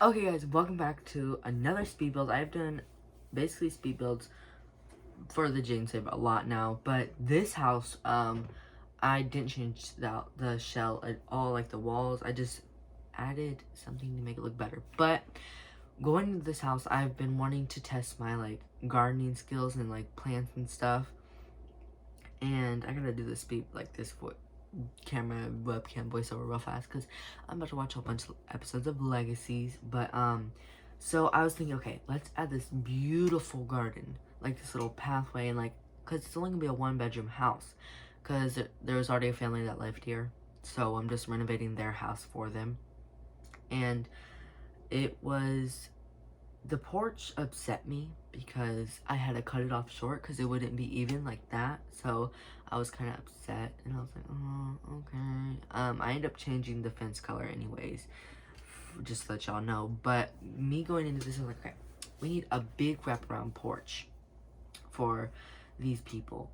Okay guys, welcome back to another speed build. I've done basically speed builds for the Jayden-Save a lot now, but this house, I didn't change the shell at all, like the walls. I just added something to make it look better. But going into this house, I've been wanting to test my like gardening skills and like plants and stuff. And I gotta do this speed like this camera webcam voiceover real fast because I'm about to watch a bunch of episodes of Legacies. But so I was thinking, okay, let's add this beautiful garden, like this little pathway, and like, because it's only gonna be a 1-bedroom house, because there was already a family that lived here, so I'm just renovating their house for them. And it was, the porch upset me because I had to cut it off short because it wouldn't be even like that. So I was kind of upset, and I was like, oh, okay. I ended up changing the fence color anyways, just to let y'all know. But me going into this, I was like, okay, we need a big wraparound porch for these people,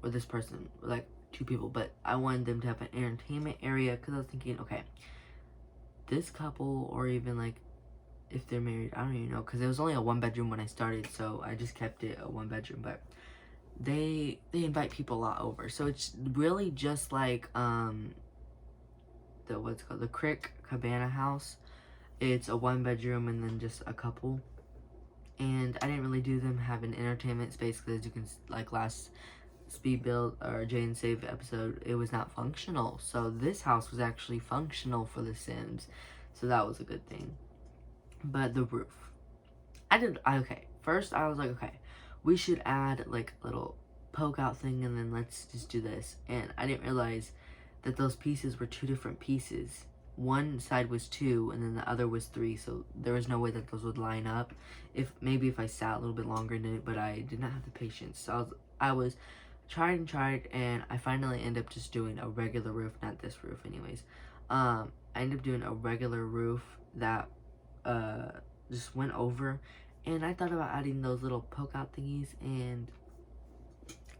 or this person, like 2 people. But I wanted them to have an entertainment area because I was thinking, okay, this couple, or even like if they're married, I don't even know, because it was only a 1-bedroom when I started, so I just kept it a 1-bedroom. But they invite people a lot over, so it's really just like the what's called the Crick Cabana house. It's a 1-bedroom and then just a couple. And I didn't really do them have an entertainment space because, you can, like last speed build or Jayden-Save episode, it was not functional. So this house was actually functional for the Sims, so that was a good thing. But the roof, okay, first I was like, okay, we should add like a little poke out thing, and then let's just do this. And I didn't realize that those pieces were 2 different pieces. One side was 2 and then the other was 3, so there was no way that those would line up. Maybe if I sat a little bit longer in it, but I did not have the patience. So I was tried, and I finally ended up just doing a regular roof, not this roof anyways. I ended up doing a regular roof that just went over, and I thought about adding those little poke out thingies, and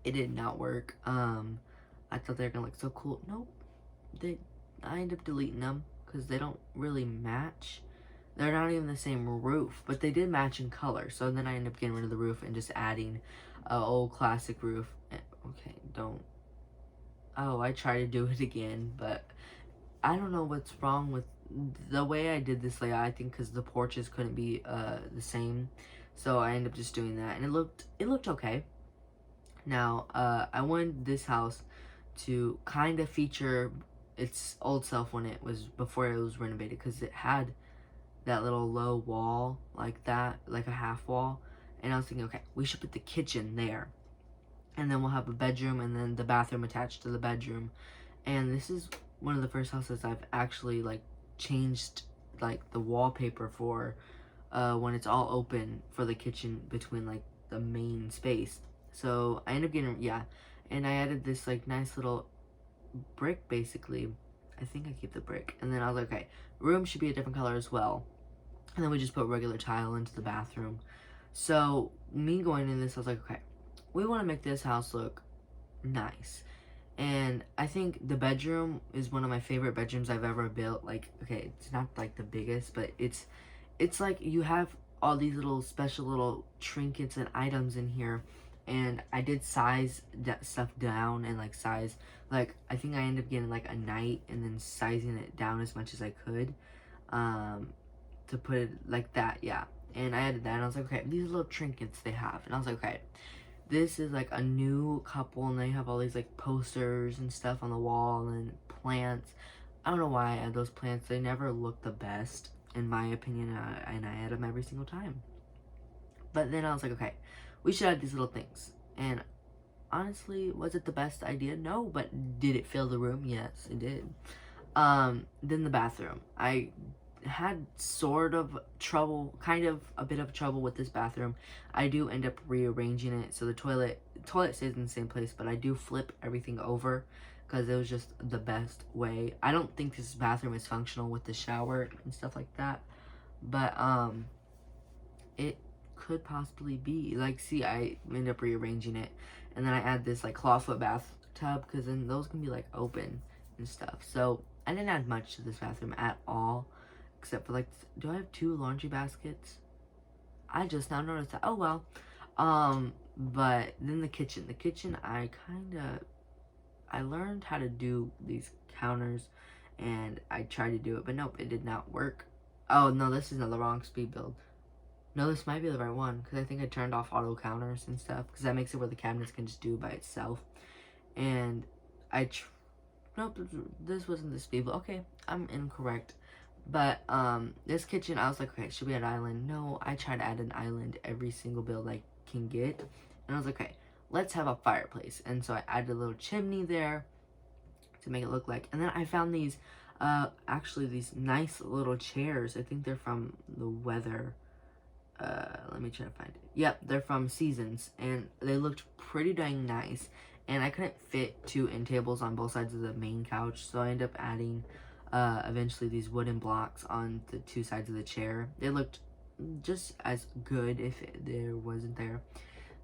it did not work. I thought they were gonna look so cool. Nope. I ended up deleting them because they don't really match. They're not even the same roof, but they did match in color. So then I ended up getting rid of the roof and just adding an old classic roof. Okay, don't. Oh, I tried to do it again, but I don't know what's wrong with the way I did this layout. I think because the porches couldn't be the same, so I ended up just doing that, and it looked okay. Now I wanted this house to kind of feature its old self when it was before it was renovated, because it had that little low wall like that, like a half wall. And I was thinking, okay, we should put the kitchen there, and then we'll have a bedroom and then the bathroom attached to the bedroom. And this is one of the first houses I've actually like changed like the wallpaper for when it's all open for the kitchen between like the main space. So I ended up getting, yeah, and I added this like nice little brick basically. I think I keep the brick. And then I was like, okay, room should be a different color as well. And then we just put regular tile into the bathroom. So me going in this, I was like, okay, we want to make this house look nice. And I think the bedroom is one of my favorite bedrooms I've ever built. Like, okay, it's not like the biggest, but it's like you have all these little special little trinkets and items in here. And I did size that stuff down, and like size, like I think I ended up getting like a night and then sizing it down as much as I could to put it like that, yeah. And I added that, and I was like, okay, these little trinkets they have. And I was like, okay, this is like a new couple, and they have all these like posters and stuff on the wall and plants. I don't know why I add those plants. They never look the best in my opinion, and I add them every single time. But then I was like, okay, we should add these little things. And honestly, was it the best idea? No, but did it fill the room? Yes, it did. Then the bathroom. I had sort of trouble, kind of a bit of trouble with this bathroom. I do end up rearranging it, so the toilet stays in the same place, but I do flip everything over because it was just the best way. I don't think this bathroom is functional with the shower and stuff like that, but it could possibly be. Like, see, I end up rearranging it, and then I add this like clawfoot bathtub, because then those can be like open and stuff. So I didn't add much to this bathroom at all. except for like, do I have 2 laundry baskets? I just now noticed that. Oh well. But then the kitchen, I learned how to do these counters, and I tried to do it, but nope, it did not work. Oh no, this is the wrong speed build. No, this might be the right one, because I think I turned off auto counters and stuff, because that makes it where the cabinets can just do it by itself. And nope, this wasn't the speed build. Okay, I'm incorrect. But this kitchen, I was like, okay, should we add an island? No, I try to add an island every single build I can get. And I was like, okay, let's have a fireplace. And so I added a little chimney there to make it look like. And then I found these, actually these nice little chairs. I think they're from the weather. Let me try to find it. Yep, they're from Seasons. And they looked pretty dang nice. And I couldn't fit 2 end tables on both sides of the main couch. So I ended up adding eventually these wooden blocks on the 2 sides of the chair. They looked just as good if there wasn't there.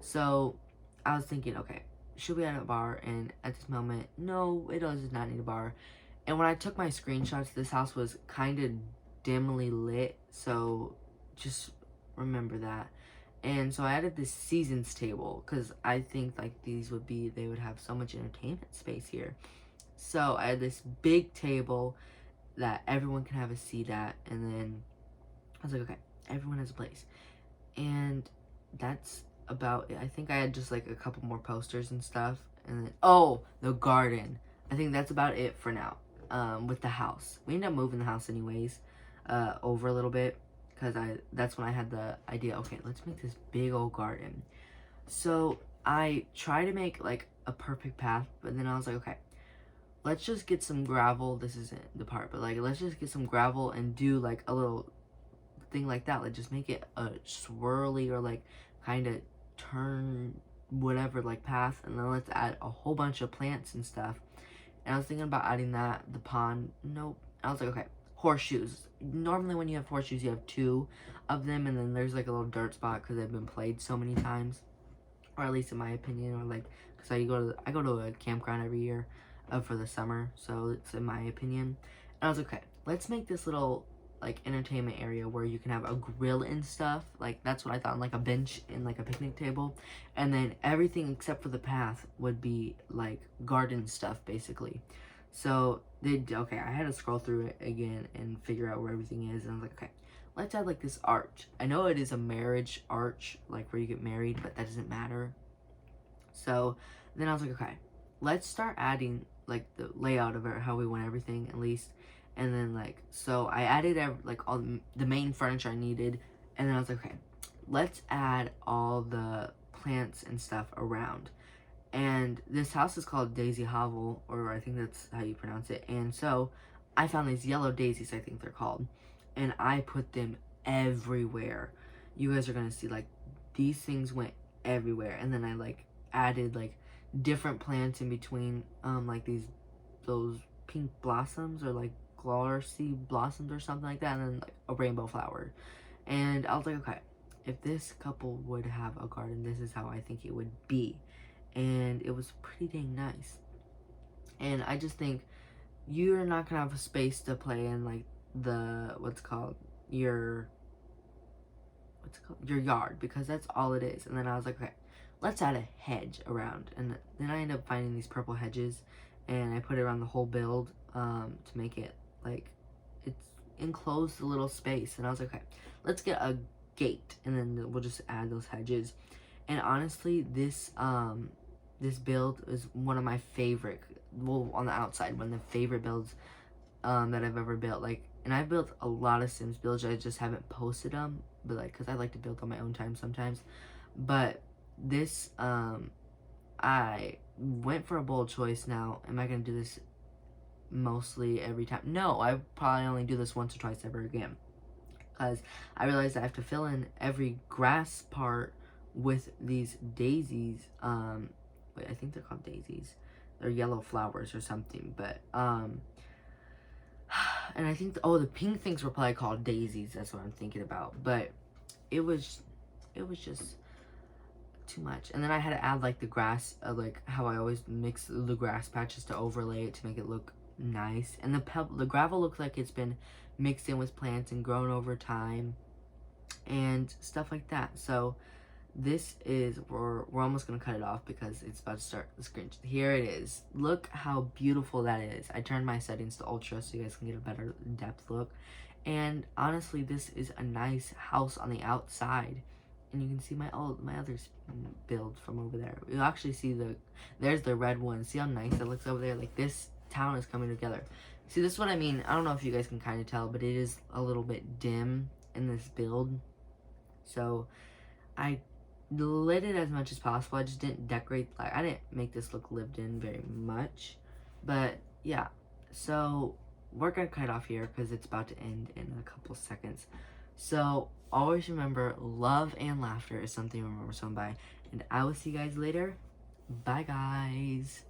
So I was thinking, okay, should we add a bar? And at this moment, no, it does not need a bar. And when I took my screenshots, this house was kind of dimly lit, so just remember that. And so I added this seasons table, because I think like they would have so much entertainment space here. So I had this big table that everyone can have a seat at, and then I was like, okay, everyone has a place. And that's about it. I think I had just like a couple more posters and stuff, and then, oh, the garden. I think that's about it for now. With the house, we ended up moving the house anyways, over a little bit, because that's when I had the idea, okay, let's make this big old garden. So I tried to make like a perfect path, but then I was like, okay, let's just get some gravel. This isn't the part, but like, let's just get some gravel and do like a little thing like that. Like, just make it a swirly or like kind of turn whatever like path, and then let's add a whole bunch of plants and stuff. And I was thinking about adding that, the pond. Nope. I was like, okay, horseshoes. Normally when you have horseshoes, you have 2 of them, and then there's like a little dirt spot because they've been played so many times, or at least in my opinion, or like, because I go to a campground every year for the summer, so it's in my opinion. And I was like, okay, let's make this little like entertainment area where you can have a grill and stuff. Like, that's what I thought, like a bench and like a picnic table, and then everything except for the path would be like garden stuff basically. So okay, I had to scroll through it again and figure out where everything is, and I was like, okay, let's add like this arch. I know it is a marriage arch, like where you get married, but that doesn't matter. So then I was like, okay, let's start adding like the layout of it, how we want everything at least. And then like, so I added like all the main furniture I needed, and then I was like, okay, let's add all the plants and stuff around. And this house is called Daisy Hovel, or I think that's how you pronounce it. And so I found these yellow daisies, I think they're called, and I put them everywhere. You guys are gonna see, like, these things went everywhere. And then I like added like different plants in between, like those pink blossoms, or like glossy blossoms or something like that, and then like a rainbow flower. And I was like, okay, if this couple would have a garden, this is how I think it would be. And it was pretty dang nice. And I just think you're not gonna have a space to play in like your yard, because that's all it is. And then I was like, okay, let's add a hedge around. And then I ended up finding these purple hedges, and I put it around the whole build, to make it like it's enclosed a little space. And I was like, okay, let's get a gate, and then we'll just add those hedges. And honestly, this build is one of my favorite, well, on the outside, one of the favorite builds that I've ever built. Like, and I've built a lot of Sims builds, I just haven't posted them, but like, because I like to build on my own time sometimes. But this, I went for a bold choice. Now, am I going to do this mostly every time? No, I probably only do this once or twice ever again, because I realized I have to fill in every grass part with these daisies. Wait, I think they're called daisies. They're yellow flowers or something, but and I think the pink things were probably called daisies. That's what I'm thinking about. But it was just too much. And then I had to add like the grass, like how I always mix the grass patches to overlay it to make it look nice. And the gravel looks like it's been mixed in with plants and grown over time and stuff like that. So this is, we're almost gonna cut it off because it's about to start the screen. Here it is. Look how beautiful that is. I turned my settings to ultra so you guys can get a better depth look. And honestly, this is a nice house on the outside. And you can see my other build from over there. You'll actually see there's the red one. See how nice it looks over there? Like, this town is coming together. See, this is what I mean. I don't know if you guys can kind of tell, but it is a little bit dim in this build. So I lit it as much as possible. I just didn't decorate, like, I didn't make this look lived in very much. But yeah, so we're gonna cut it off here because it's about to end in a couple seconds. So always remember, love and laughter is something to remember someone by. And I will see you guys later. Bye, guys.